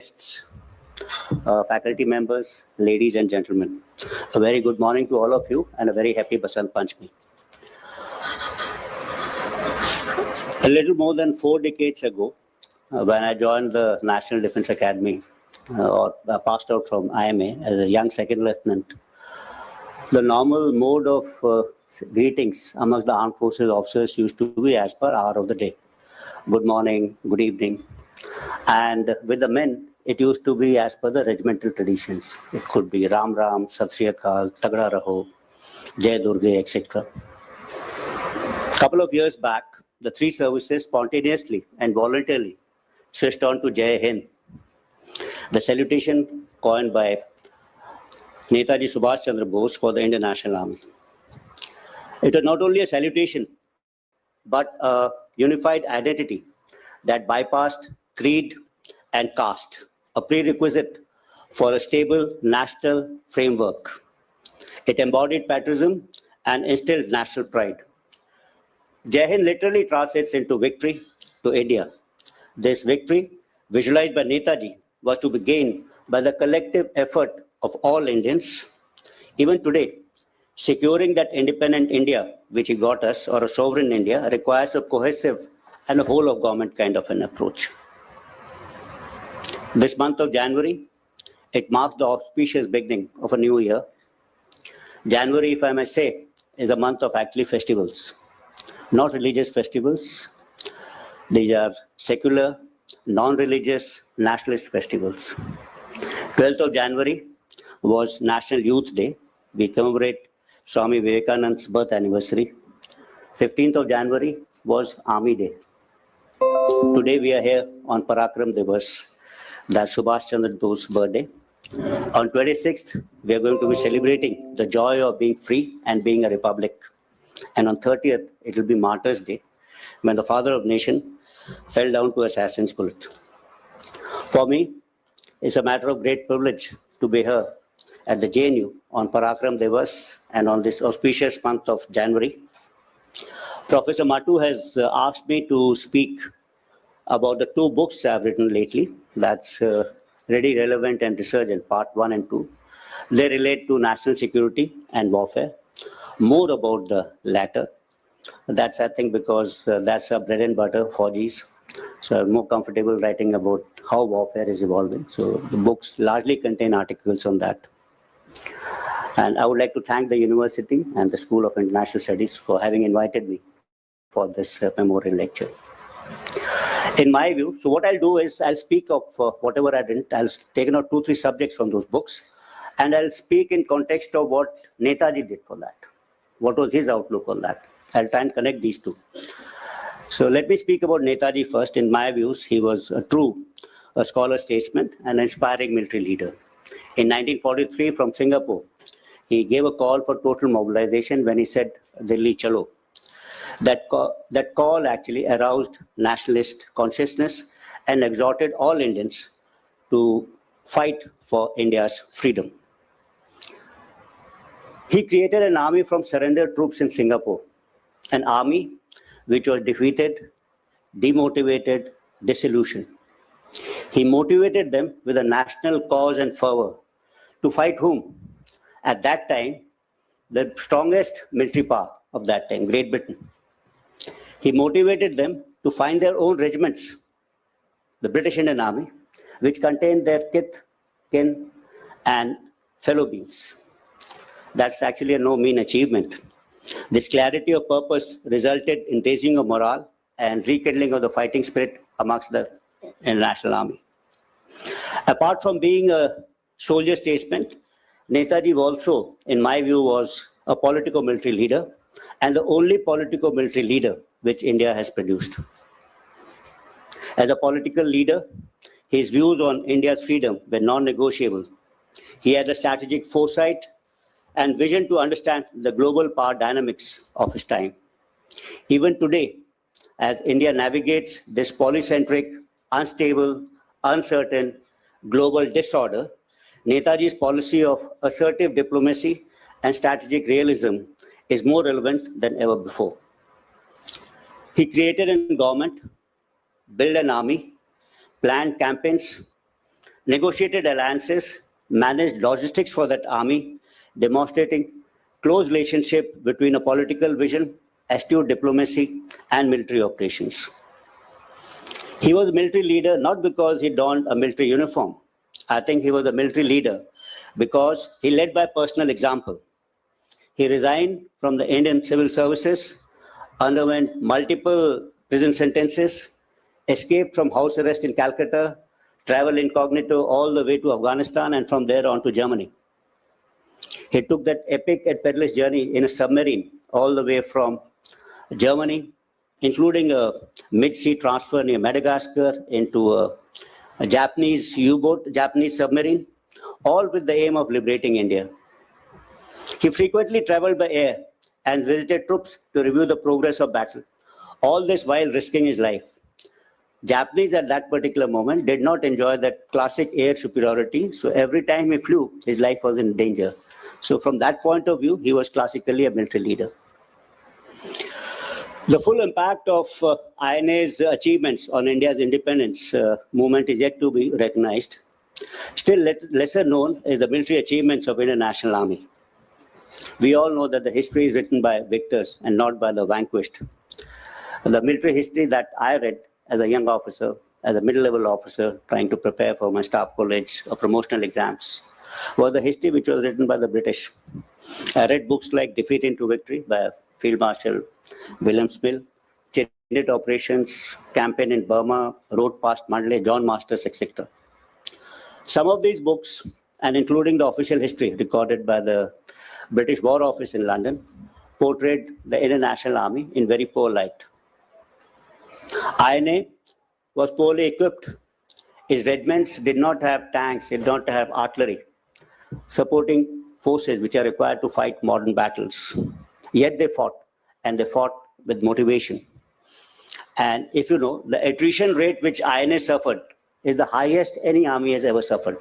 guests, faculty members, ladies and gentlemen. A very good morning to all of you and a very happy Basant Panchami. A little more than 4 decades ago, when I joined the National Defence Academy, or passed out from IMA as a young second lieutenant, the normal mode of greetings amongst the armed forces officers used to be as per hour of the day. Good morning, good evening. And with the men, it used to be as per the regimental traditions. It could be Ram Ram, Sat Sri Akal, Tagda Raho, Jai Durga, etc. Couple of years back, the three services spontaneously and voluntarily switched on to Jai Hind, the salutation coined by Netaji Subhas Bose for the Indian National Army. It was not only a salutation, but a unified identity that bypassed creed and caste, a prerequisite for a stable national framework. It embodied patriotism and instilled national pride. Jai Hind literally translates into victory to India. This victory, visualized by Netaji, was to be gained by the collective effort of all Indians. Even today, securing that independent India, which he got us, or a sovereign India, requires a cohesive and a whole of government kind of an approach. This month of January, it marks the auspicious beginning of a new year. January, if I may say, is a month of actually festivals, not religious festivals. These are secular, non-religious, nationalist festivals. 12th of January was National Youth Day. We commemorate Swami Vivekananda's birth anniversary. 15th of January was Army Day. Today we are here on Parakram Divas, that's Subhas Chandra Bose's birthday. On 26th, we are going to be celebrating the joy of being free and being a republic. And on 30th, it will be Martyrs' Day, when the father of nation fell down to assassin's bullet. For me, it's a matter of great privilege to be here at the JNU on Parakram Divas and on this auspicious month of January. Professor Matu has asked me to speak about the 2 books I've written lately. That's Ready, Relevant and Resurgent, Part 1 and 2. They relate to national security and warfare. More about the latter. That's, I think, because that's a bread and butter for Gs. So I'm more comfortable writing about how warfare is evolving. So the books largely contain articles on that. And I would like to thank the university and the School of International Studies for having invited me for this memorial lecture. In my view, so what I'll do is I'll speak of whatever I didn't. I'll take out 2-3 subjects from those books, and I'll speak in context of what Netaji did for that. What was his outlook on that? I'll try and connect these two. So let me speak about Netaji first. In my views, he was a true scholar statesman and an inspiring military leader. In 1943, from Singapore, he gave a call for total mobilization when he said, Delhi Chalo. That call actually aroused nationalist consciousness and exhorted all Indians to fight for India's freedom. He created an army from surrendered troops in Singapore, an army which was defeated, demotivated, disillusioned. He motivated them with a national cause and fervor to fight whom? At that time, the strongest military power of that time, Great Britain. He motivated them to find their own regiments, the British Indian Army, which contained their kith, kin, and fellow beings. That's actually a no mean achievement. This clarity of purpose resulted in raising of morale and rekindling of the fighting spirit amongst the National Army. Apart from being a soldier statesman, Netaji also, in my view, was a politico-military leader and the only politico-military leader which India has produced. As a political leader, his views on India's freedom were non-negotiable. He had the strategic foresight and vision to understand the global power dynamics of his time. Even today, as India navigates this polycentric, unstable, uncertain global disorder, Netaji's policy of assertive diplomacy and strategic realism is more relevant than ever before. He created a government, built an army, planned campaigns, negotiated alliances, managed logistics for that army, demonstrating close relationship between a political vision, astute diplomacy, and military operations. He was a military leader not because he donned a military uniform. I think he was a military leader because he led by personal example. He resigned from the Indian civil services, underwent multiple prison sentences, escaped from house arrest in Calcutta, traveled incognito all the way to Afghanistan, and from there on to Germany. He took that epic and perilous journey in a submarine all the way from Germany, including a mid-sea transfer near Madagascar into a Japanese U-boat, Japanese submarine, all with the aim of liberating India. He frequently traveled by air and visited troops to review the progress of battle, all this while risking his life. Japanese at that particular moment did not enjoy that classic air superiority, so every time he flew, his life was in danger. So from that point of view, he was classically a military leader. The full impact of INA's achievements on India's independence movement is yet to be recognized. Still lesser known is the military achievements of Indian National Army. We all know that the history is written by victors and not by the vanquished. The military history that I read as a young officer, as a middle-level officer trying to prepare for my staff college or promotional exams, was the history which was written by the British. I read books like Defeat into Victory by Field Marshal William Spill, Chindit Operations, Campaign in Burma, Road Past Mandalay, John Masters, etc. Some of these books, and including the official history recorded by the British War Office in London, portrayed the Indian National Army in very poor light. INA was poorly equipped. Its regiments did not have tanks, did not have artillery, supporting forces which are required to fight modern battles. Yet they fought, and they fought with motivation. And if you know, the attrition rate which INA suffered is the highest any army has ever suffered.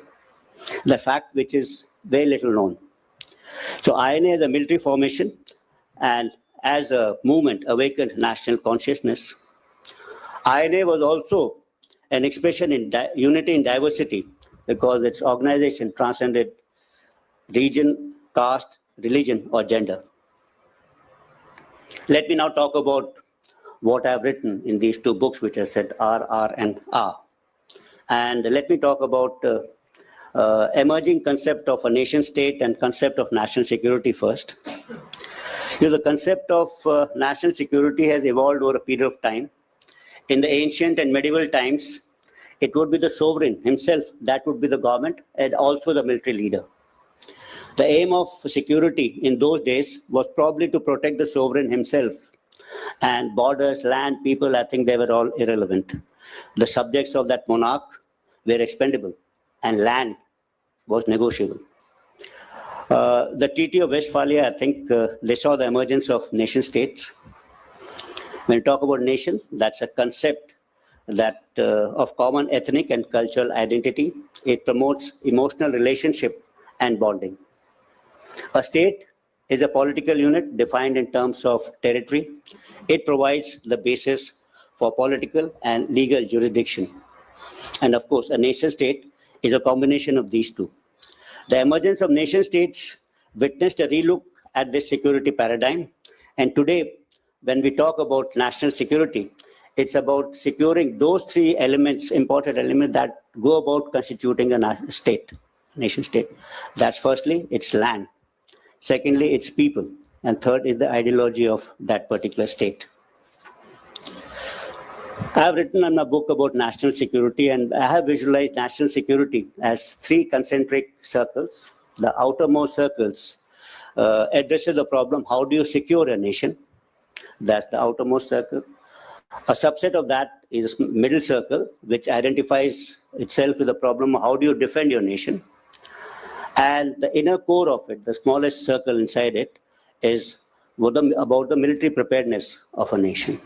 The fact which is very little known. So INA as a military formation and as a movement awakened national consciousness. INA was also an expression in unity in diversity because its organization transcended region, caste, religion, or gender. Let me now talk about what I've written in these two books, which I said R, and R. And let me talk about emerging concept of a nation state and concept of national security first. You know, the concept of national security has evolved over a period of time. In the ancient and medieval times, it would be the sovereign himself, that would be the government, and also the military leader. The aim of security in those days was probably to protect the sovereign himself. And borders, land, people, I think they were all irrelevant. The subjects of that monarch were expendable, and land was negotiable. The Treaty of Westphalia, I think they saw the emergence of nation states. When you talk about nation, that's a concept that of common ethnic and cultural identity. It promotes emotional relationship and bonding. A state is a political unit defined in terms of territory. It provides the basis for political and legal jurisdiction. And of course, a nation state is a combination of these two. The emergence of nation states witnessed a relook at this security paradigm. And today, when we talk about national security, it's about securing those three elements, important elements that go about constituting a state, nation state. That's firstly, it's land. Secondly, it's people. And third is the ideology of that particular state. I have written in a book about national security, and I have visualized national security as three concentric circles. The outermost circles addresses the problem, how do you secure a nation? That's the outermost circle. A subset of that is middle circle, which identifies itself with the problem, how do you defend your nation? And the inner core of it, the smallest circle inside it, is about the military preparedness of a nation.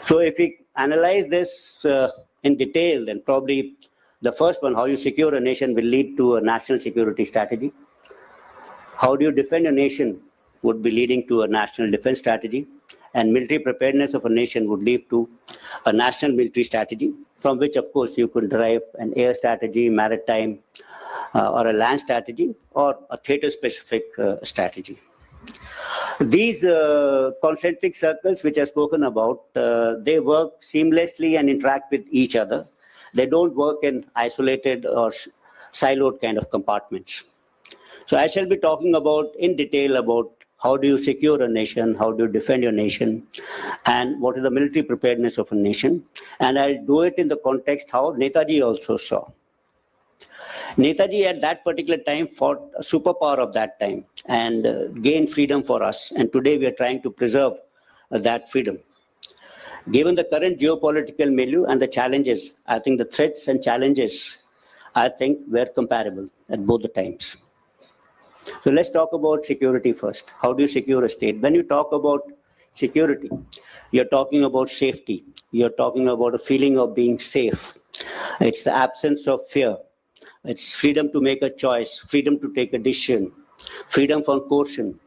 So if we analyze this in detail, then probably the first one, how you secure a nation, will lead to a national security strategy. How do you defend a nation would be leading to a national defense strategy. and military preparedness of a nation would lead to a national military strategy, from which, of course, you could derive an air strategy, maritime, or a land strategy, or a theater-specific strategy. These concentric circles which I've spoken about, they work seamlessly and interact with each other. They don't work in isolated or siloed kind of compartments. So I shall be talking about in detail about how do you secure a nation, how do you defend your nation, and what is the military preparedness of a nation. And I'll do it in the context how Netaji also saw. Netaji at that particular time fought a superpower of that time and gained freedom for us. And today we are trying to preserve that freedom. Given the current geopolitical milieu and the challenges, I think the threats and challenges, I think, were comparable at both the times. So let's talk about security first. How do you secure a state? When you talk about security, you're talking about safety. You're talking about a feeling of being safe. It's the absence of fear. It's freedom to make a choice, freedom to take a decision, freedom from coercion.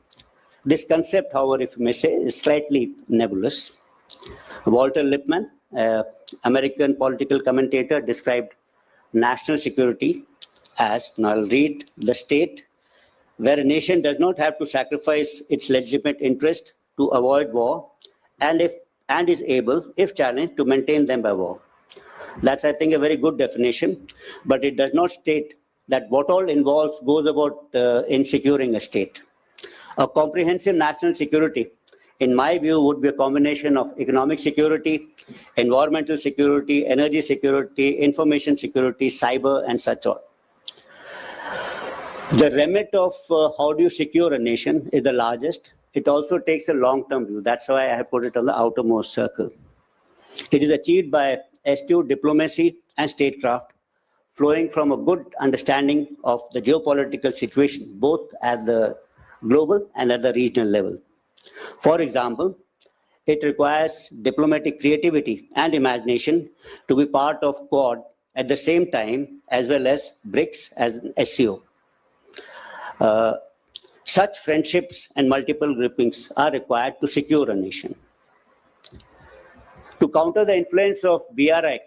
This concept, however, if you may say, is slightly nebulous. Walter Lippmann, American political commentator, described national security as, and I'll read, the state where a nation does not have to sacrifice its legitimate interest to avoid war and is able, if challenged, to maintain them by war. That's, I think, a very good definition, but it does not state that what all goes about in securing a state. A comprehensive national security, in my view, would be a combination of economic security, environmental security, energy security, information security, cyber, and such on. The remit of how do you secure a nation is the largest. It also takes a long-term view. That's why I have put it on the outermost circle. It is achieved by astute diplomacy and statecraft, flowing from a good understanding of the geopolitical situation, both at the global and at the regional level. For example, it requires diplomatic creativity and imagination to be part of Quad at the same time, as well as BRICS as an SCO. Such friendships and multiple groupings are required to secure a nation. To counter the influence of BRI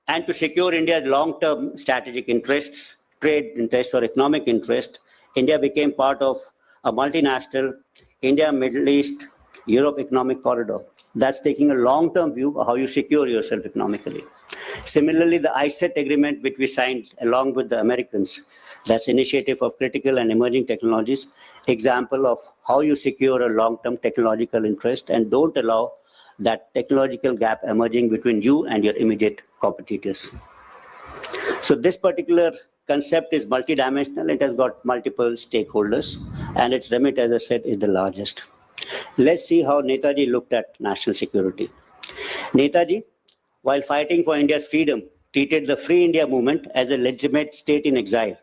and to secure India's long-term strategic interests, trade interests, or economic interest, India became part of a multinational India, Middle East, Europe economic corridor. That's taking a long-term view of how you secure yourself economically. Similarly, the ISET agreement, which we signed along with the Americans, that's Initiative of Critical and Emerging Technologies, example of how you secure a long-term technological interest and don't allow that technological gap emerging between you and your immediate competitors. So this particular concept is multidimensional. It has got multiple stakeholders, and its remit, as I said, is the largest. Let's see how Netaji looked at national security. Netaji, while fighting for India's freedom, treated the Free India movement as a legitimate state in exile.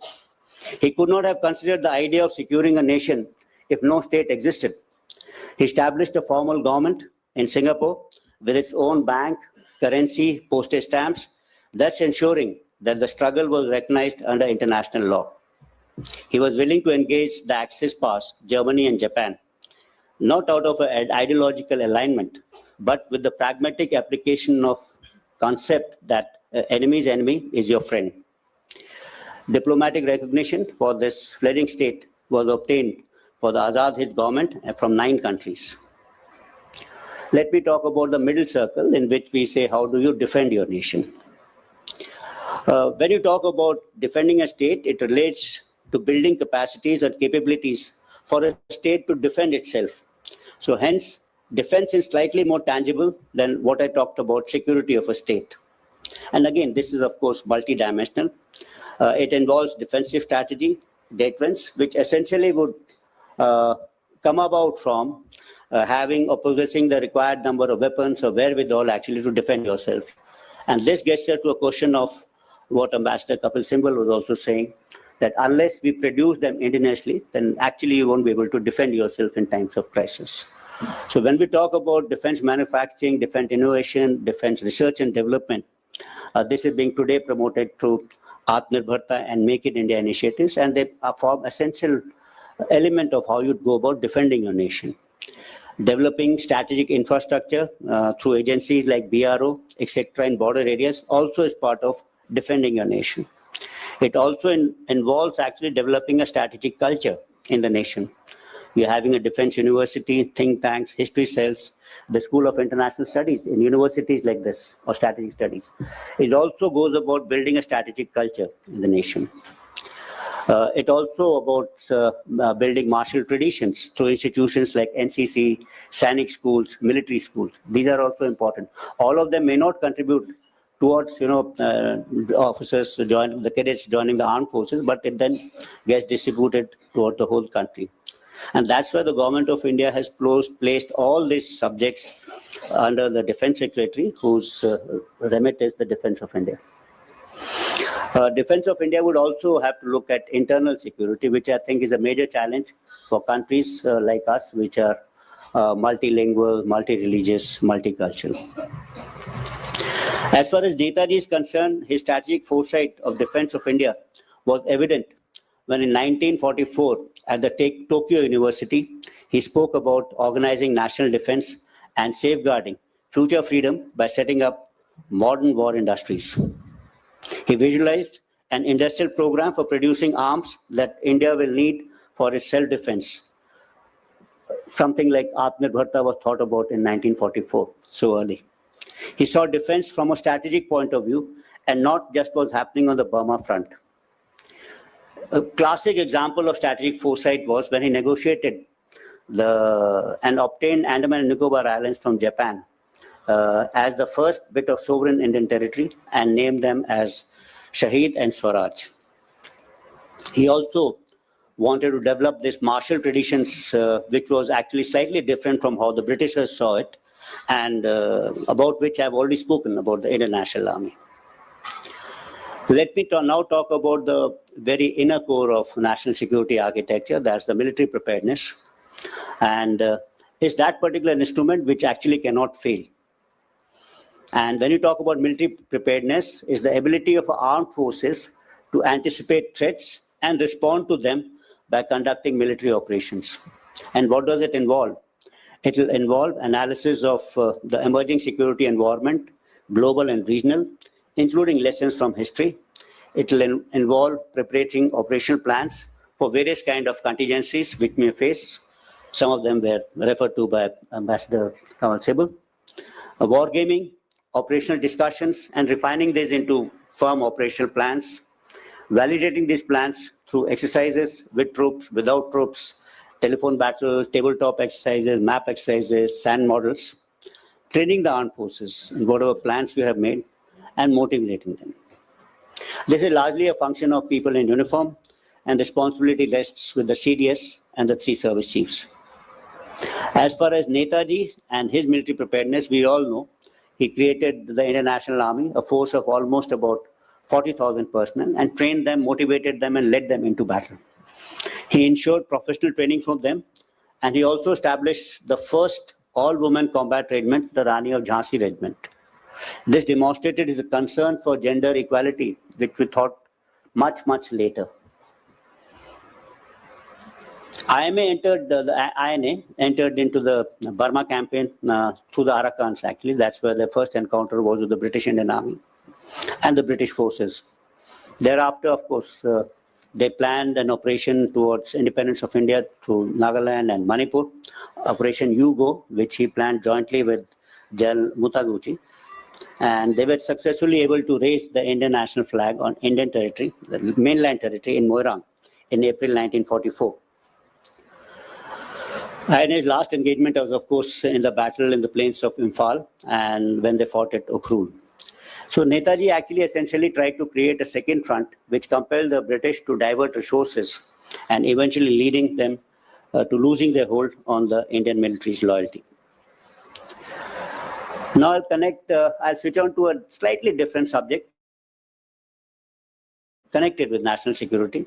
He could not have considered the idea of securing a nation if no state existed. He established a formal government in Singapore with its own bank, currency, postage stamps, thus ensuring that the struggle was recognized under international law. He was willing to engage the Axis powers, Germany and Japan, not out of an ideological alignment, but with the pragmatic application of concept that enemy's enemy is your friend. Diplomatic recognition for this fledgling state was obtained for the Azad Hind government from 9 countries. Let me talk about the middle circle, in which we say, how do you defend your nation? When you talk about defending a state, it relates to building capacities and capabilities for a state to defend itself. So hence, defense is slightly more tangible than what I talked about, security of a state. And again, this is, of course, multidimensional. It involves defensive strategy, deterrence, which essentially would come about from having or possessing the required number of weapons or wherewithal actually to defend yourself. And this gets to a question of what Ambassador Kapil Sibal was also saying, that unless we produce them indigenously, then actually you won't be able to defend yourself in times of crisis. So when we talk about defense manufacturing, defense innovation, defense research and development, this is being today promoted through Atmanirbharta and Make in India initiatives, and they form essential element of how you go about defending your nation. Developing strategic infrastructure through agencies like BRO, etc., in border areas also is part of defending your nation. It also involves actually developing a strategic culture in the nation. You're having a defense university, think tanks, history cells, the School of International Studies in universities like this, or strategic studies. It also goes about building a strategic culture in the nation. It also about building martial traditions through institutions like NCC, Sainik schools, military schools. These are also important. All of them may not contribute towards, the officers joining, the cadets joining the armed forces, but it then gets distributed toward the whole country. And that's why the government of India has placed all these subjects under the Defense Secretary, whose remit is the Defense of India. Defense of India would also have to look at internal security, which I think is a major challenge for countries like us, which are multilingual, multi-religious, multicultural. As far as Netaji is concerned, his strategic foresight of defense of India was evident when in 1944 at the Tokyo University, he spoke about organizing national defense and safeguarding future freedom by setting up modern war industries. He visualized an industrial program for producing arms that India will need for its self-defense. Something like Atmanirbharta was thought about in 1944, so early. He saw defense from a strategic point of view and not just what's happening on the Burma front. A classic example of strategic foresight was when he negotiated and obtained Andaman and Nicobar Islands from Japan as the first bit of sovereign Indian territory and named them as Shahid and Swaraj. He also wanted to develop this martial traditions, which was actually slightly different from how the Britishers saw it, and about which I've already spoken about the Indian National Army. Let me now talk about the very inner core of national security architecture, that's the military preparedness. And it's that particular instrument which actually cannot fail. And when you talk about military preparedness, is the ability of armed forces to anticipate threats and respond to them by conducting military operations. And what does it involve? It will involve analysis of the emerging security environment, global and regional, including lessons from history. It will involve preparing operational plans for various kinds of contingencies which may face. Some of them were referred to by Ambassador Kamal Sibal. Wargaming, operational discussions, and refining these into firm operational plans. Validating these plans through exercises with troops, without troops, telephone battles, tabletop exercises, map exercises, SAN models. Training the armed forces in whatever plans you have made and motivating them. This is largely a function of people in uniform, and responsibility rests with the CDS and the 3 service chiefs. As far as Netaji and his military preparedness, we all know he created the Indian National Army, a force of almost about 40,000 personnel, and trained them, motivated them, and led them into battle. He ensured professional training for them, and he also established the first all-women combat regiment, the Rani of Jhansi Regiment. This demonstrated his concern for gender equality, which we thought much later. INA entered into the Burma campaign through the Arakans, actually. That's where the first encounter was with the British Indian Army and the British forces. Thereafter, of course, they planned an operation towards independence of India through Nagaland and Manipur, Operation Yugo, which he planned jointly with General Mutaguchi. And they were successfully able to raise the Indian national flag on Indian territory, the mainland territory in Moirang in April 1944. INA's last engagement was, of course, in the battle in the plains of Imphal and when they fought at Ukhrul. So Netaji actually essentially tried to create a second front which compelled the British to divert resources and eventually leading them to losing their hold on the Indian military's loyalty. Now I'll switch on to a slightly different subject connected with national security.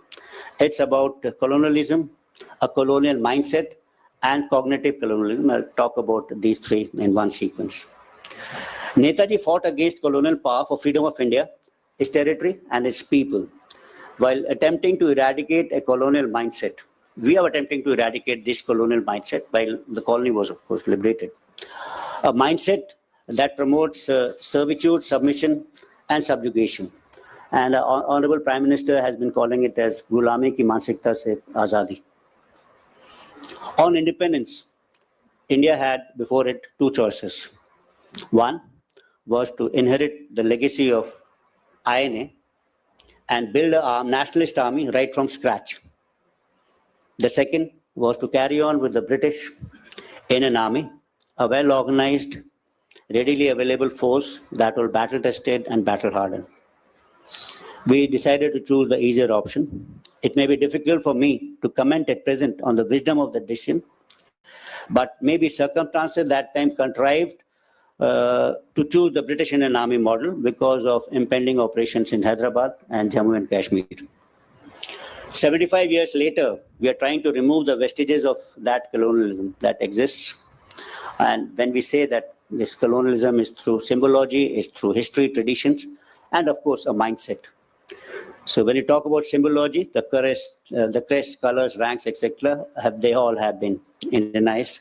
It's about colonialism, a colonial mindset, and cognitive colonialism. I'll talk about these 3 in one sequence. Netaji fought against colonial power for freedom of India, its territory, and its people, while attempting to eradicate a colonial mindset. we are attempting to eradicate this colonial mindset while the colony was, of course, liberated. A mindset that promotes servitude, submission, and subjugation. And Honorable Prime Minister has been calling it as Gulami ki Mansikta se Azadi. On independence, India had before it two choices. One was to inherit the legacy of INA and build a nationalist army right from scratch. The second was to carry on with the British in an army, a well-organized, readily available force that will battle-tested and battle-hardened. We decided to choose the easier option. It may be difficult for me to comment at present on the wisdom of the decision, but maybe circumstances that time contrived to choose the British Indian Army model because of impending operations in Hyderabad and Jammu and Kashmir. 75 years later, we are trying to remove the vestiges of that colonialism that exists. And when we say that this colonialism is through symbology, is through history, traditions, and of course, a mindset. So when you talk about symbology, the crest, colors, ranks, etc., they all have been Indianized.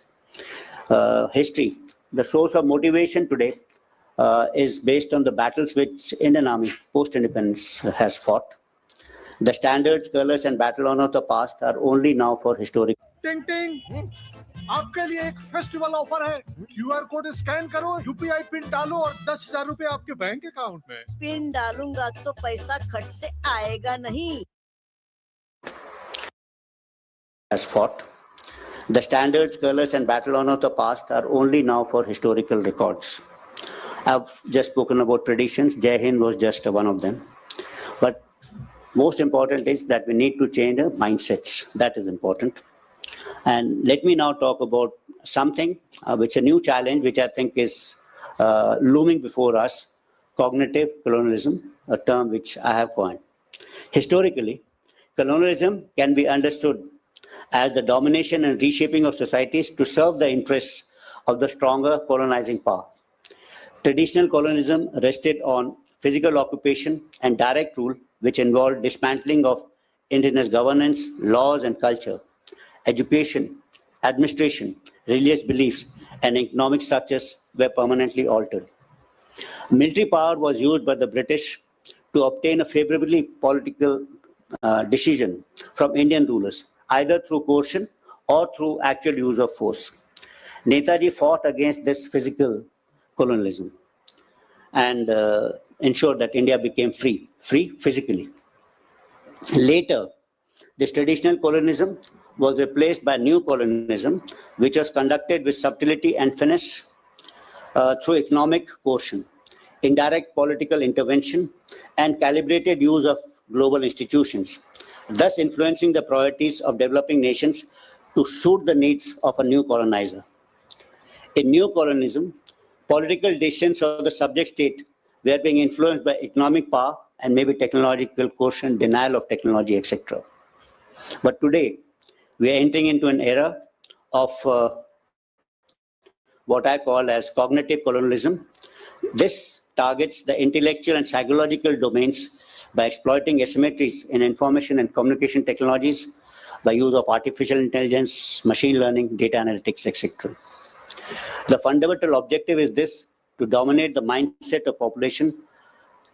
History, the source of motivation today is based on the battles which Indian Army post-independence has fought. The standards, colors, and battle honor of the past are only now for historic. टिंग टिंग आपके लिए एक festival offer है। QR code scan करो, UPI pin डालो और 10,000 रुपए आपके बैंक अकाउंट में। पिन डालूंगा तो पैसा खट से आएगा नहीं। Has fought. The standards, colors, and battle honor of the past are only now for historical records. I've just spoken about traditions. Jai Hind was just one of them. But most important is that we need to change our mindsets. That is important. And let me now talk about something which is a new challenge, which I think is looming before us, cognitive colonialism, a term which I have coined. Historically, colonialism can be understood as the domination and reshaping of societies to serve the interests of the stronger colonizing power. Traditional colonialism rested on physical occupation and direct rule, which involved dismantling of indigenous governance, laws, and culture. Education, administration, religious beliefs, and economic structures were permanently altered. Military power was used by the British to obtain a favorably political decision from Indian rulers, either through coercion or through actual use of force. Netaji fought against this physical colonialism and ensured that India became free physically. Later, this traditional colonialism was replaced by new colonialism, which was conducted with subtlety and finesse through economic coercion, indirect political intervention, and calibrated use of global institutions, thus influencing the priorities of developing nations to suit the needs of a new colonizer. In new colonialism, political decisions of the subject state were being influenced by economic power and maybe technological coercion, denial of technology, etc. But today, we are entering into an era of what I call as cognitive colonialism. This targets the intellectual and psychological domains by exploiting asymmetries in information and communication technologies by use of artificial intelligence, machine learning, data analytics, etc. The fundamental objective is this: to dominate the mindset of population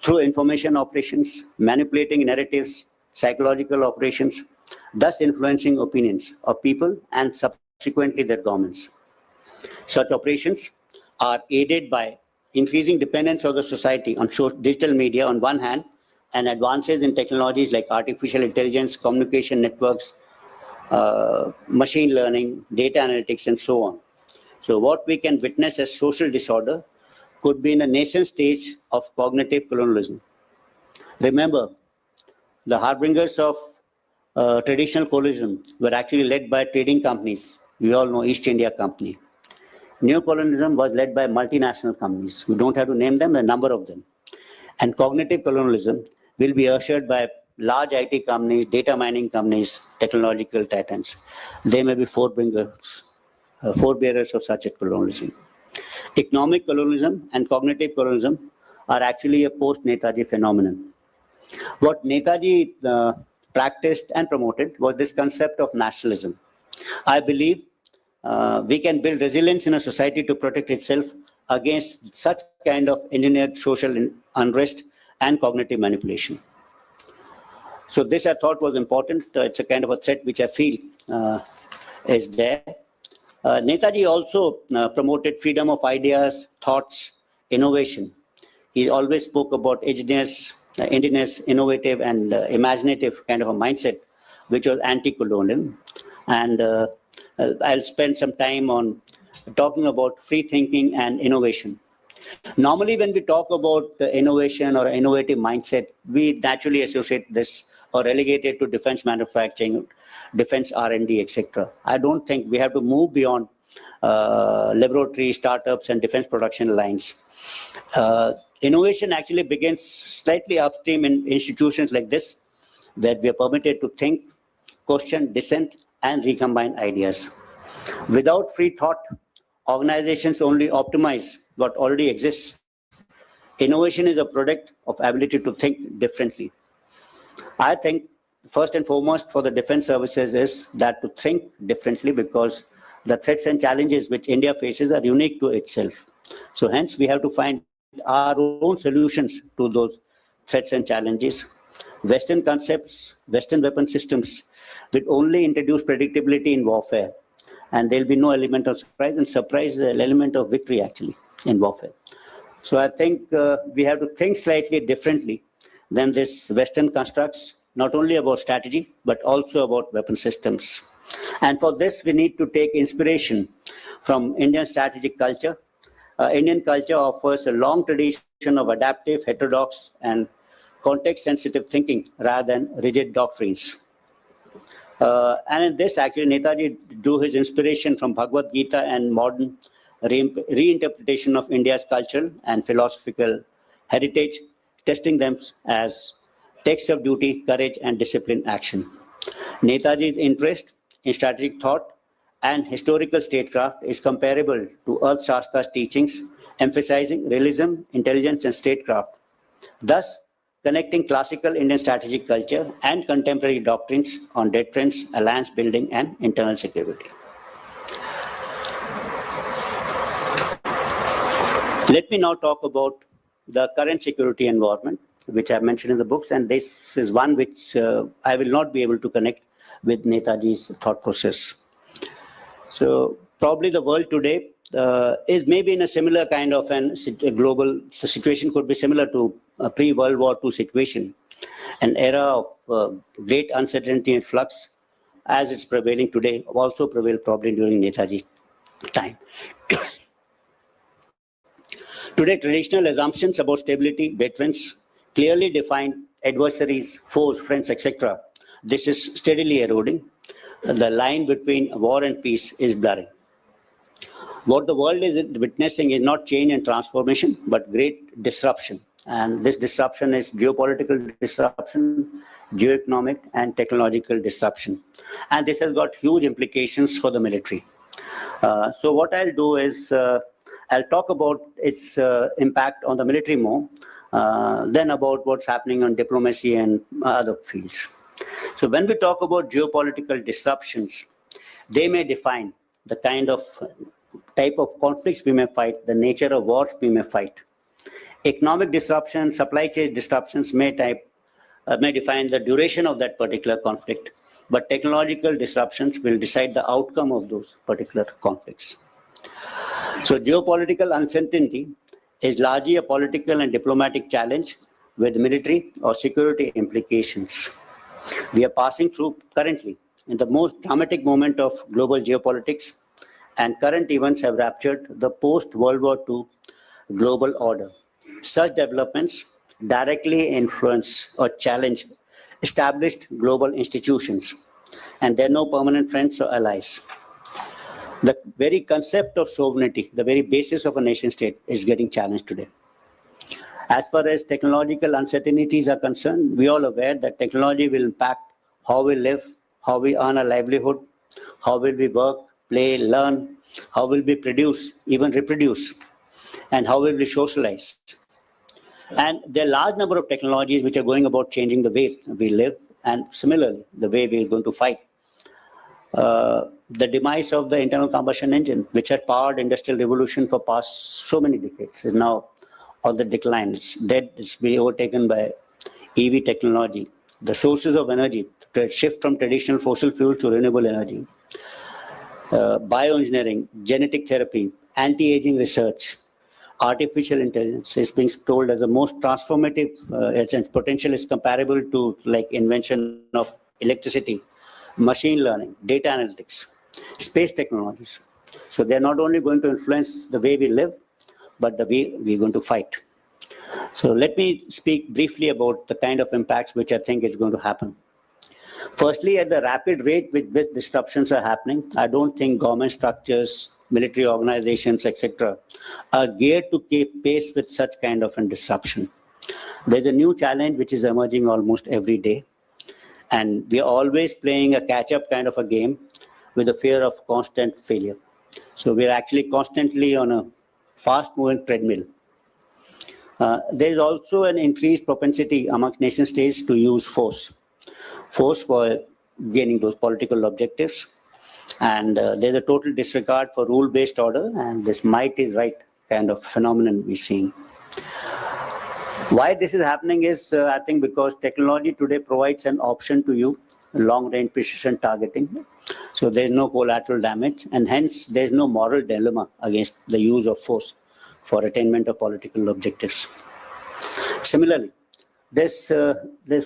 through information operations, manipulating narratives, psychological operations, thus influencing opinions of people and subsequently their governments. Such operations are aided by increasing dependence of the society on digital media on one hand, and advances in technologies like artificial intelligence, communication networks, machine learning, data analytics, and so on. So what we can witness as social disorder could be in the nascent stage of cognitive colonialism. Remember, the harbingers of traditional colonialism were actually led by trading companies. We all know East India Company. Neo-colonialism was led by multinational companies. We don't have to name them, a number of them. And cognitive colonialism will be ushered by large IT companies, data mining companies, technological titans. They may be forebearers of such a colonialism. Economic colonialism and cognitive colonialism are actually a post-Netaji phenomenon. What Netaji practiced and promoted was this concept of nationalism. I believe we can build resilience in a society to protect itself against such kind of engineered social unrest and cognitive manipulation. So this I thought was important. It's a kind of a threat which I feel is there. Netaji also promoted freedom of ideas, thoughts, innovation. He always spoke about edginess, Indianness, innovative and imaginative kind of a mindset, which was anti-colonial. And I'll spend some time on talking about free thinking and innovation. Normally, when we talk about innovation or innovative mindset, we naturally associate this or relegate it to defense manufacturing, defense R&D, etc. I don't think we have to move beyond laboratory startups and defense production lines. Innovation actually begins slightly upstream in institutions like this, that we are permitted to think, question, dissent, and recombine ideas. Without free thought, organizations only optimize what already exists. Innovation is a product of ability to think differently. I think first and foremost for the defense services is that to think differently, because the threats and challenges which India faces are unique to itself. So hence we have to find our own solutions to those threats and challenges. Western concepts, Western weapon systems will only introduce predictability in warfare, and there'll be no element of surprise, and surprise is an element of victory actually in warfare. So I think we have to think slightly differently than this Western constructs, not only about strategy, but also about weapon systems. And for this, we need to take inspiration from Indian strategic culture. Indian culture offers a long tradition of adaptive, heterodox, and context-sensitive thinking rather than rigid doctrines. And in this, actually, Netaji drew his inspiration from Bhagavad Gita and modern reinterpretation of India's cultural and philosophical heritage, testing them as texts of duty, courage, and disciplined action. Netaji's interest in strategic thought and historical statecraft is comparable to Arthashastra's teachings, emphasizing realism, intelligence, and statecraft, thus connecting classical Indian strategic culture and contemporary doctrines on deterrence, alliance building, and internal security. Let me now talk about the current security environment, which I mentioned in the books, and this is one which I will not be able to connect with Netaji's thought process. So probably the world today is maybe in a similar kind of a global situation, could be similar to a pre-World War II situation, an era of great uncertainty and flux as it's prevailing today, also prevailed probably during Netaji's time. Today, traditional assumptions about stability, deterrence, clearly define adversaries, foes, friends, etc. This is steadily eroding. The line between war and peace is blurring. What the world is witnessing is not change and transformation, but great disruption. And this disruption is geopolitical disruption, geoeconomic and technological disruption. And this has got huge implications for the military. So what I'll do is, I'll talk about its impact on the military more, then about what's happening on diplomacy and other fields. So when we talk about geopolitical disruptions, they may define the kind of type of conflicts we may fight, the nature of wars we may fight. Economic disruptions, supply chain disruptions may define the duration of that particular conflict, but technological disruptions will decide the outcome of those particular conflicts. So geopolitical uncertainty is largely a political and diplomatic challenge with military or security implications. We are passing through currently in the most dramatic moment of global geopolitics, and current events have ruptured the post-World War II global order. Such developments directly influence or challenge established global institutions, and there are no permanent friends or allies. The very concept of sovereignty, the very basis of a nation state, is getting challenged today. As far as technological uncertainties are concerned, we are all aware that technology will impact how we live, how we earn a livelihood, how will we work, play, learn, how will we produce, even reproduce, and how will we socialize. And there are a large number of technologies which are going about changing the way we live, and similarly, the way we're going to fight. The demise of the internal combustion engine, which had powered industrial revolution for past so many decades, is now on the decline. It's dead. It's been overtaken by EV technology. The sources of energy shift from traditional fossil fuel to renewable energy. Bioengineering, genetic therapy, anti-aging research, artificial intelligence is being told as the most transformative. Its potential is comparable to like invention of electricity, machine learning, data analytics, space technologies. So they're not only going to influence the way we live, but the way we're going to fight. So let me speak briefly about the kind of impacts which I think is going to happen. Firstly, at the rapid rate with which disruptions are happening, I don't think government structures, military organizations, etc., are geared to keep pace with such kind of a disruption. There's a new challenge which is emerging almost every day. And we are always playing a catch-up kind of a game with the fear of constant failure. So we're actually constantly on a fast-moving treadmill. There's also an increased propensity amongst nation states to use force for gaining those political objectives. And there's a total disregard for rule-based order, and this might is right kind of phenomenon we're seeing. Why this is happening is, I think, because technology today provides an option to you, long-range precision targeting. So there's no collateral damage, and hence there's no moral dilemma against the use of force for attainment of political objectives. Similarly,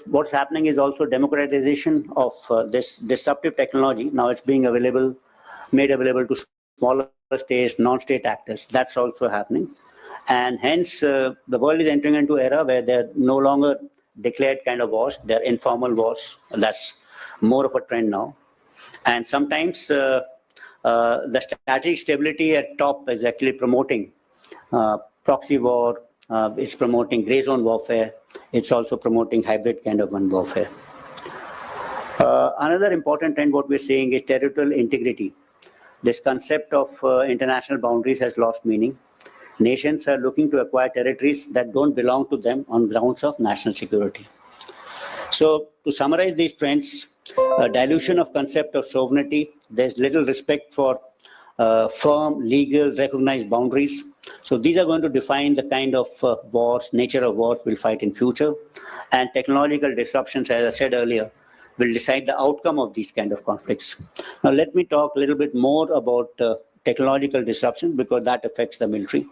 what's happening is also democratization of this disruptive technology. Now it's being made available to smaller states, non-state actors. That's also happening. And hence, the world is entering into an era where they're no longer declared kind of wars, they're informal wars. That's more of a trend now. And sometimes the strategic stability at top is actually promoting proxy war, it's promoting gray zone warfare, it's also promoting hybrid kind of one warfare. Another important trend what we're seeing is territorial integrity. This concept of international boundaries has lost meaning. Nations are looking to acquire territories that don't belong to them on grounds of national security. So to summarize these trends, dilution of concept of sovereignty, there's little respect for firm, legal, recognized boundaries. So these are going to define the kind of wars, nature of wars we'll fight in future. And technological disruptions, as I said earlier, will decide the outcome of these kind of conflicts. Now let me talk a little bit more about technological disruption, because that affects the military.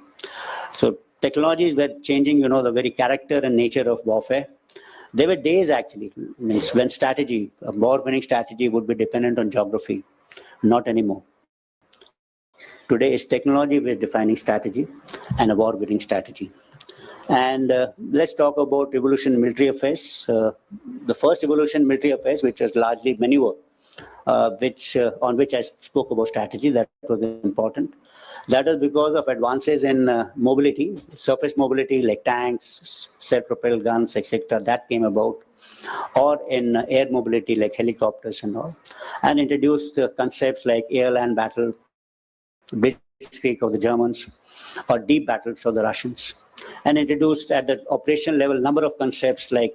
So technologies were changing, the very character and nature of warfare. There were days actually when a war-winning strategy would be dependent on geography. Not anymore. Today it's technology which is defining strategy and a war-winning strategy. And let's talk about revolution in military affairs. The first revolution in military affairs, which was largely maneuver, on which I spoke about strategy, that was important. That is because of advances in mobility, surface mobility like tanks, self-propelled guns, etc. That came about, or in air mobility like helicopters and all, and introduced concepts like air-land battle, blitzkrieg of the Germans, or deep battles of the Russians, and introduced at the operational level number of concepts like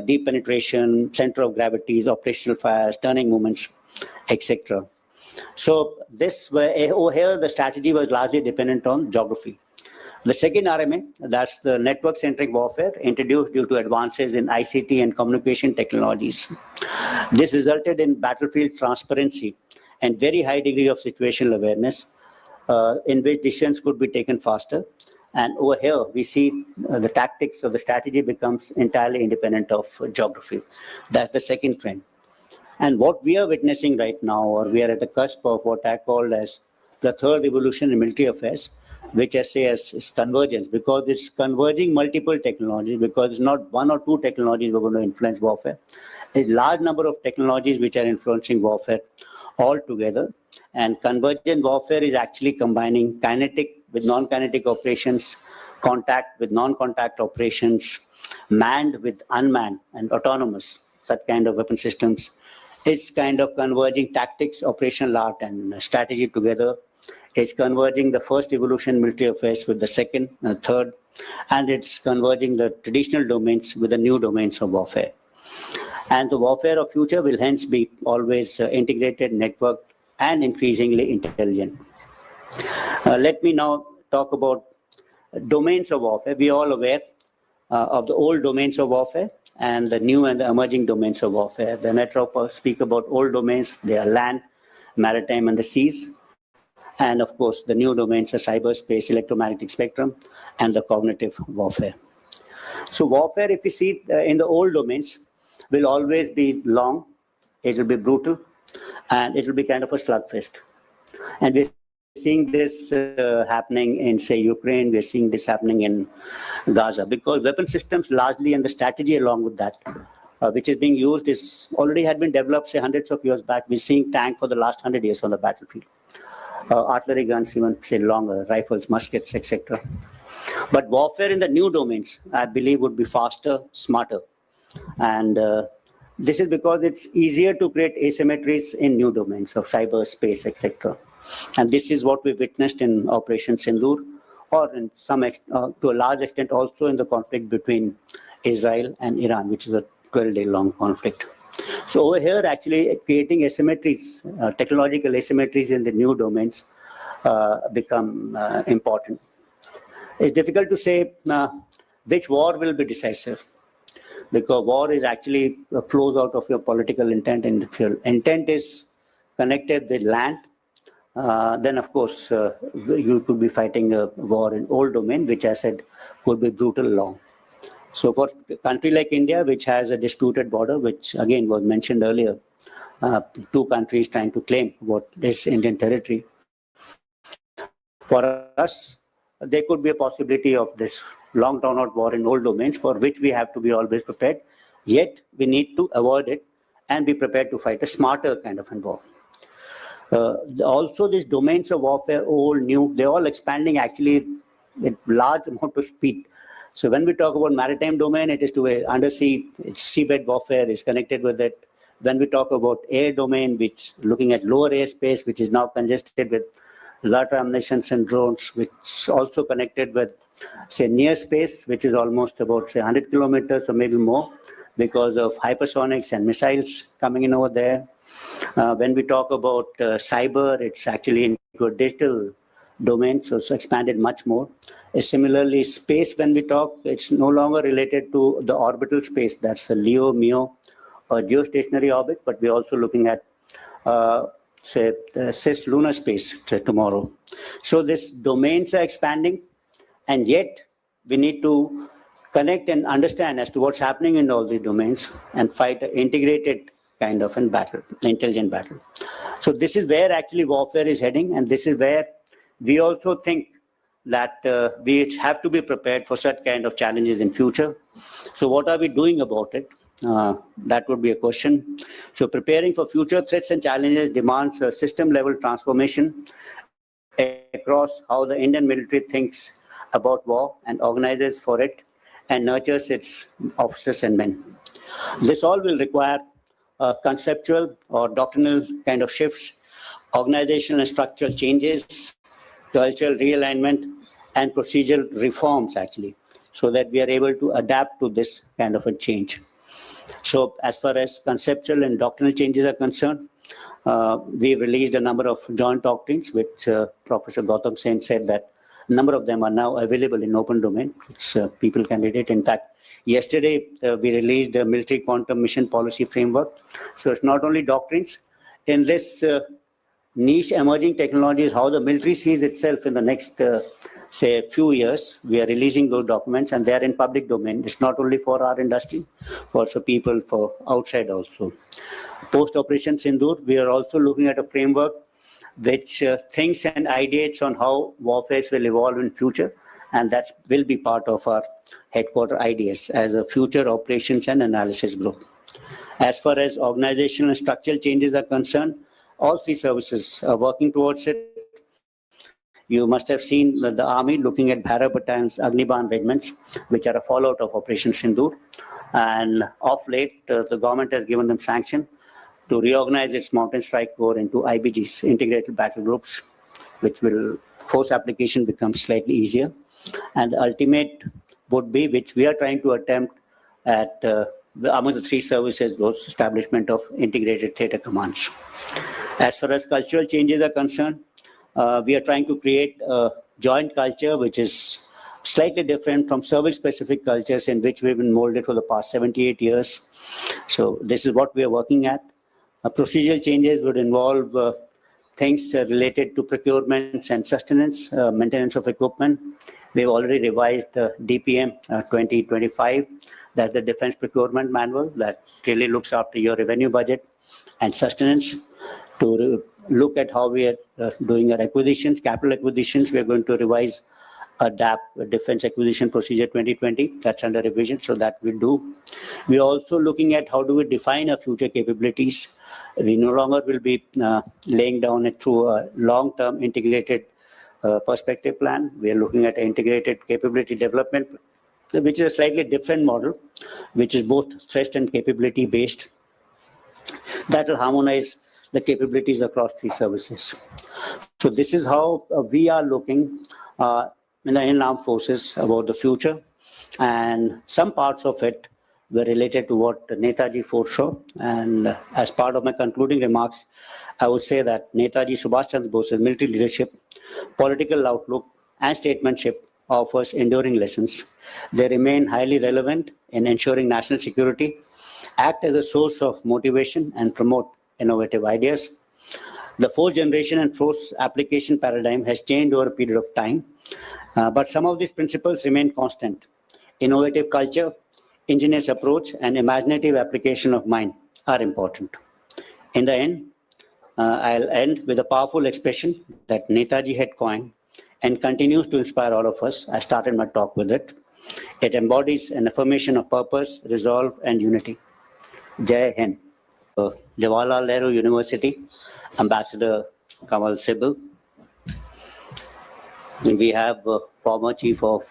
deep penetration, center of gravities, operational fires, turning movements, etc. So over here, the strategy was largely dependent on geography. The second RMA, that's the network-centric warfare, introduced due to advances in ICT and communication technologies. This resulted in battlefield transparency and very high degree of situational awareness, in which decisions could be taken faster. And over here, we see the tactics of the strategy becomes entirely independent of geography. That's the second trend. And what we are witnessing right now, or we are at the cusp of what I call as the third revolution in military affairs, which I say is convergence, because it's converging multiple technologies, because it's not one or two technologies we're going to influence warfare. It's a large number of technologies which are influencing warfare all together. And convergent warfare is actually combining kinetic with non-kinetic operations, contact with non-contact operations, manned with unmanned and autonomous, such kind of weapon systems. It's kind of converging tactics, operational art, and strategy together. It's converging the first evolution in military affairs with the second and third, and it's converging the traditional domains with the new domains of warfare. And the warfare of future will hence be always integrated, networked, and increasingly intelligent. Let me now talk about domains of warfare. We are all aware of the old domains of warfare and the new and the emerging domains of warfare. The Netrapo speak about old domains. They are land, maritime, and the seas. And of course, the new domains are cyberspace, electromagnetic spectrum, and the cognitive warfare. So warfare, if we see in the old domains, will always be long, it will be brutal, and it will be kind of a slugfest. And we're seeing this happening in, say, Ukraine, we're seeing this happening in Gaza, because weapon systems largely and the strategy along with that, which is being used, is already had been developed, say, hundreds of years back. We're seeing tank for the last 100 years on the battlefield. Artillery guns, even, say, longer, rifles, muskets, etc. But warfare in the new domains, I believe, would be faster, smarter. And this is because it's easier to create asymmetries in new domains of cyberspace, etc. And this is what we witnessed in Operation Sindoor, or in some to a large extent also in the conflict between Israel and Iran, which is a 12-day-long conflict. So over here, actually creating asymmetries, technological asymmetries in the new domains become important. It's difficult to say which war will be decisive, because war is actually flows out of your political intent, and if your intent is connected with land, then of course you could be fighting a war in old domain, which I said could be brutal long. So for a country like India, which has a disputed border, which again was mentioned earlier, two countries trying to claim what is Indian territory, for us, there could be a possibility of this long drawn out war in old domains, for which we have to be always prepared. Yet we need to avoid it and be prepared to fight a smarter kind of war. Also, these domains of warfare, old, new, they're all expanding actually with large amount of speed. So when we talk about maritime domain, it is to a undersea, seabed warfare is connected with it. When we talk about air domain, which looking at lower airspace, which is now congested with lot of ammunitions and drones, which is also connected with, say, near space, which is almost about, say, 100 kilometers or maybe more, because of hypersonics and missiles coming in over there. When we talk about cyber, it's actually into a digital domain, so it's expanded much more. Similarly, space, when we talk, it's no longer related to the orbital space, that's a LEO, MEO, or geostationary orbit, but we're also looking at, say, cislunar space tomorrow. So these domains are expanding, and yet we need to connect and understand as to what's happening in all these domains and fight an integrated kind of a battle, intelligent battle. So this is where actually warfare is heading, and this is where we also think that we have to be prepared for such kind of challenges in future. So what are we doing about it? That would be a question. So preparing for future threats and challenges demands a system-level transformation across how the Indian military thinks about war and organizes for it and nurtures its officers and men. This all will require conceptual or doctrinal kind of shifts, organizational and structural changes, cultural realignment, and procedural reforms, actually, so that we are able to adapt to this kind of a change. So as far as conceptual and doctrinal changes are concerned, we released a number of joint doctrines, which Professor Gautam Sen said that a number of them are now available in open domain, which people can read it. In fact, yesterday we released a military quantum mission policy framework. So it's not only doctrines. In this niche emerging technologies, how the military sees itself in the next, say, few years, we are releasing those documents, and they are in public domain. It's not only for our industry, for also people for outside also. Post-Operation Sindoor, we are also looking at a framework which thinks and ideates on how warfare will evolve in future, and that will be part of our headquarter ideas as a future operations and analysis group. As far as organizational and structural changes are concerned, all three services are working towards it. You must have seen the army looking at Bharat Battalions, Agniban regiments, which are a fallout of Operation Sindoor. And of late, the government has given them sanction to reorganize its Mountain Strike Corps into IBGs, integrated battle groups, which will force application become slightly easier. And the ultimate would be, which we are trying to attempt at among the three services was establishment of integrated theatre commands. As far as cultural changes are concerned, we are trying to create a joint culture which is slightly different from service-specific cultures in which we've been molded for the past 78 years. So this is what we are working at. Procedural changes would involve things related to procurements and sustenance, maintenance of equipment. We've already revised the DPM 2025, that's the Defense Procurement Manual that really looks after your revenue budget and sustenance. To look at how we are doing our acquisitions, capital acquisitions, we are going to revise a DAP, Defense Acquisition Procedure 2020, that's under revision, so that we do. We are also looking at how do we define our future capabilities. We no longer will be laying down it through a long-term integrated perspective plan. We are looking at integrated capability development, which is a slightly different model, which is both stressed and capability based. That will harmonize the capabilities across three services. So this is how we are looking in the Indian Armed Forces about the future, and some parts of it were related to what Netaji foresaw. And as part of my concluding remarks, I would say that Netaji Subhas Bose's military leadership, political outlook, and statesmanship offers enduring lessons. They remain highly relevant in ensuring national security, act as a source of motivation, and promote innovative ideas. The fourth generation and force application paradigm has changed over a period of time, but some of these principles remain constant. Innovative culture, ingenious approach, and imaginative application of mind are important. In the end, I'll end with a powerful expression that Netaji had coined and continues to inspire all of us. I started my talk with it. It embodies an affirmation of purpose, resolve, and unity. Jai Hind. Jawaharlal Nehru University, Ambassador Kamal Sibal. We have former Chief of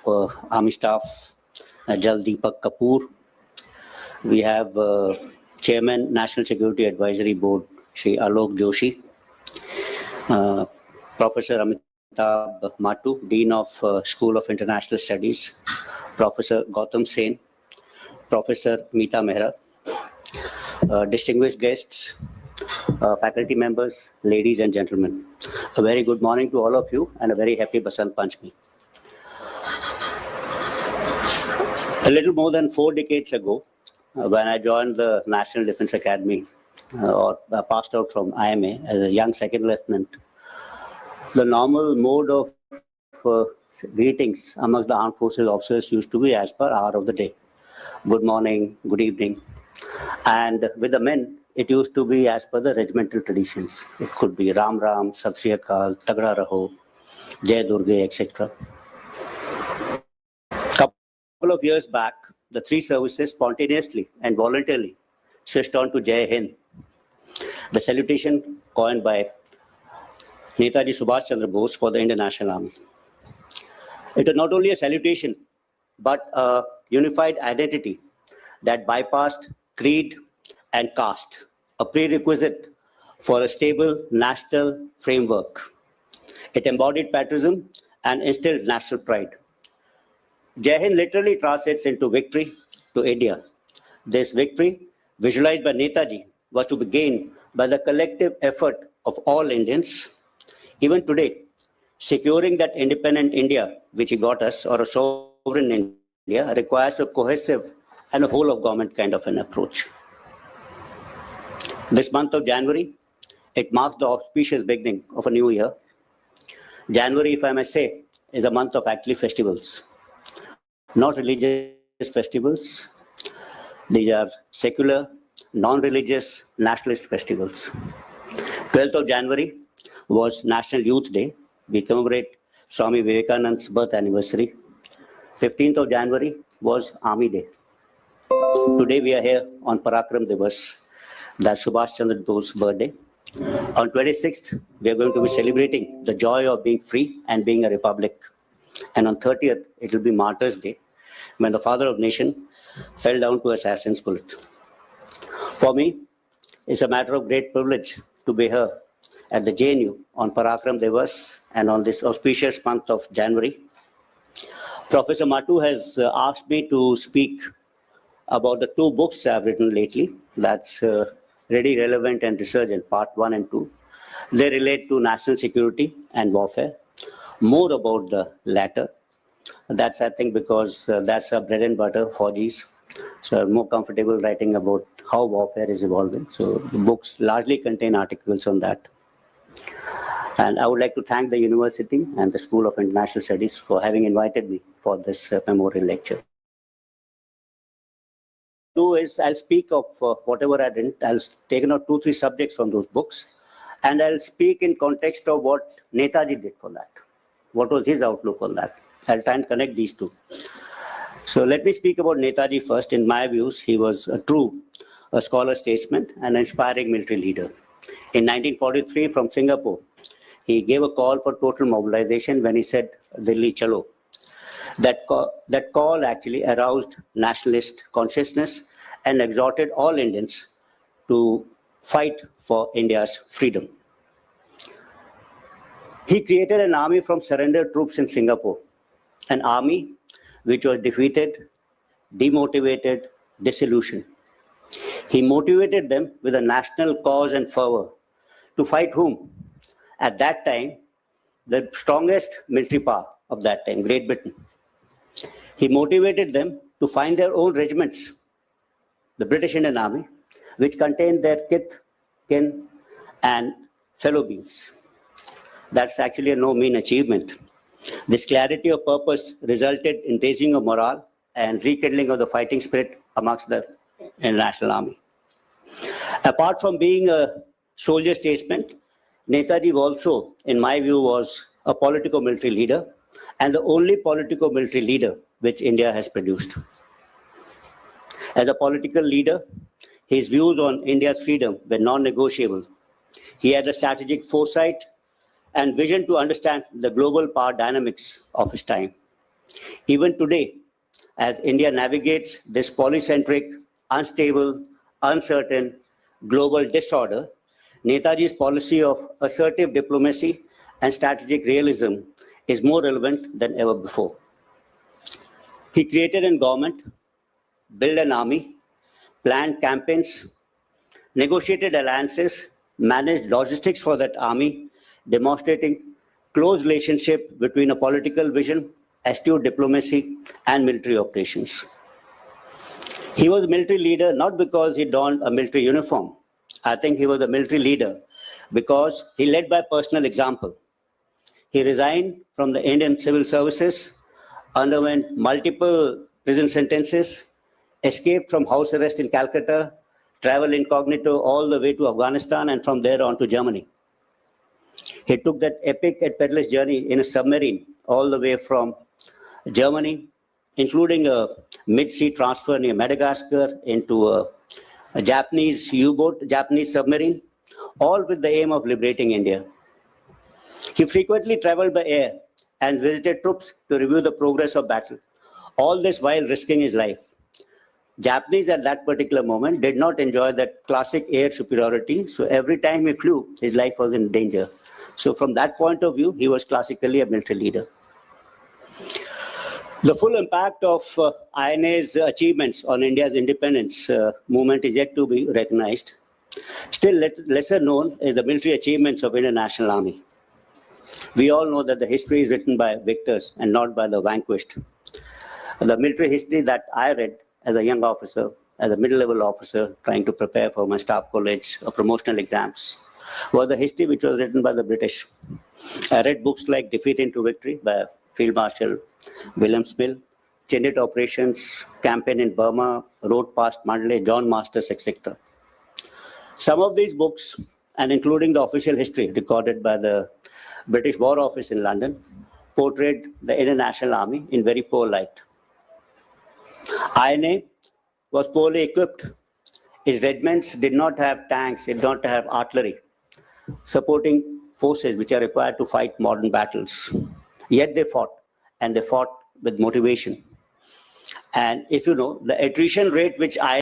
Army Staff, Jal Deepak Kapoor. We have Chairman, National Security Advisory Board, Shri Alok Joshi. Professor Amitabh Matu, Dean of School of International Studies. Professor Gautam Sen. Professor Meeta Mehra. Distinguished guests, faculty members, ladies and gentlemen. A very good morning to all of you and a very happy Basant Panchami. A little more than 4 decades ago, when I joined the National Defense Academy or passed out from IMA as a young second lieutenant, the normal mode of greetings amongst the armed forces officers used to be as per hour of the day. Good morning, good evening. And with the men, it used to be as per the regimental traditions. It could be Ram Ram, Sat Sri Akal, Tagra Raho, Jai Durga, etc. Couple of years back, the three services spontaneously and voluntarily switched on to Jai Hind, the salutation coined by Netaji Subhas Chandra Bose for the Indian National Army. It is not only a salutation, but a unified identity that bypassed creed and caste, a prerequisite for a stable national framework. It embodied patriotism and instilled national pride. Jai Hind literally translates into victory to India. This victory, visualized by Netaji, was to be gained by the collective effort of all Indians. Even today, securing that independent India, which he got us, or a sovereign India, requires a cohesive and a whole of government kind of an approach. This month of January, it marks the auspicious beginning of a new year. January, if I may say, is a month of actually festivals. Not religious festivals. These are secular, non-religious, nationalist festivals. 12th of January was National Youth Day. We commemorate Swami Vivekananda's birth anniversary. 15th of January was Army Day. Today we are here on Parakram Divas, that's Subhas Chandra Bose's birthday. On 26th, we are going to be celebrating the joy of being free and being a republic. And on 30th, it will be Martyrs' Day, when the father of nation fell down to assassin's bullet. For me, it's a matter of great privilege to be here at the JNU on Parakram Divas and on this auspicious month of January. Professor Matu has asked me to speak about the two books I've written lately. That's Ready, Relevant, and Resurgent, Part 1 and 2. They relate to national security and warfare. More about the latter. That's, I think, because that's our bread and butter for Gs. So I'm more comfortable writing about how warfare is evolving. So the books largely contain articles on that. And I would like to thank the university and the School of International Studies for having invited me for this memorial lecture. I'll speak of whatever I didn't. I'll take out 2-3 subjects from those books, and I'll speak in context of what Netaji did for that. What was his outlook on that? I'll try and connect these two. So let me speak about Netaji first. In my views, he was a true scholar statesman and an inspiring military leader. In 1943, from Singapore, he gave a call for total mobilization when he said, Delhi chalo. That call actually aroused nationalist consciousness and exhorted all Indians to fight for India's freedom. He created an army from surrendered troops in Singapore, an army which was defeated, demotivated, disillusioned. He motivated them with a national cause and fervor to fight whom? At that time, the strongest military power of that time, Great Britain. He motivated them to find their own regiments, the British Indian Army, which contained their kith, kin, and fellow beings. That's actually a no mean achievement. This clarity of purpose resulted in raising of morale and rekindling of the fighting spirit amongst the National Army. Apart from being a soldier statesman, Netaji also, in my view, was a politico-military leader and the only politico-military leader which India has produced. As a political leader, his views on India's freedom were non-negotiable. He had a strategic foresight and vision to understand the global power dynamics of his time. Even today, as India navigates this polycentric, unstable, uncertain global disorder, Netaji's policy of assertive diplomacy and strategic realism is more relevant than ever before. He created a government, built an army, planned campaigns, negotiated alliances, managed logistics for that army, demonstrating close relationship between a political vision, astute diplomacy, and military operations. He was a military leader not because he donned a military uniform. I think he was a military leader because he led by personal example. He resigned from the Indian civil services, underwent multiple prison sentences, escaped from house arrest in Calcutta, traveled incognito all the way to Afghanistan and from there on to Germany. He took that epic and perilous journey in a submarine all the way from Germany, including a mid-sea transfer near Madagascar into a Japanese U-boat, Japanese submarine, all with the aim of liberating India. He frequently traveled by air and visited troops to review the progress of battle, all this while risking his life. Japanese at that particular moment did not enjoy that classic air superiority, so every time he flew, his life was in danger. So from that point of view, he was classically a military leader. The full impact of INA's achievements on India's independence movement is yet to be recognized. Still lesser known is the military achievements of Indian National Army. We all know that the history is written by victors and not by the vanquished. The military history that I read as a young officer, as a middle-level officer trying to prepare for my staff college or promotional exams, was the history which was written by the British. I read books like Defeat into Victory by Field Marshal William Mill, Chindit Operations, Campaign in Burma, Road Past Mandalay, John Masters, etc. Some of these books, and including the official history recorded by the British War Office in London, portrayed the Indian National Army in very poor light. INA was poorly equipped. Its regiments did not have tanks, did not have artillery, supporting forces which are required to fight modern battles. Yet they fought, and they fought with motivation. And if you know, the attrition rate which